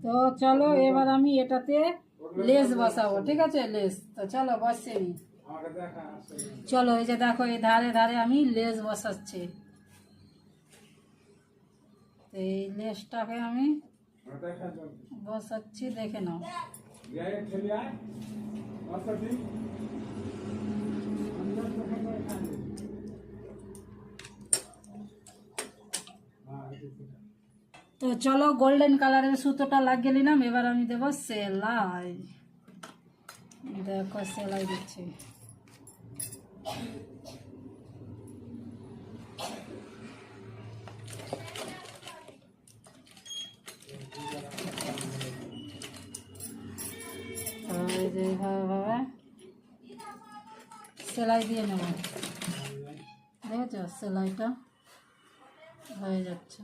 তো চলো এবার আমি এটাতে লেস বসাবো, ঠিক আছে? লেস তো চলো বসে নি। চলো এই যে দেখো এই ধারে ধারে আমি লেস বসাচ্ছি। এই লেসটাকে আমি বসাচ্ছি, দেখে নাও। তো চলো গোল্ডেন কালারের সুতোটা লাগিয়ে নিলাম। এবার আমি দেবো সেলাই। দেখো সেলাই দিচ্ছি। এইভাবে সেলাই দিয়ে নেব। দেখেছ সেলাইটা হয়ে যাচ্ছে।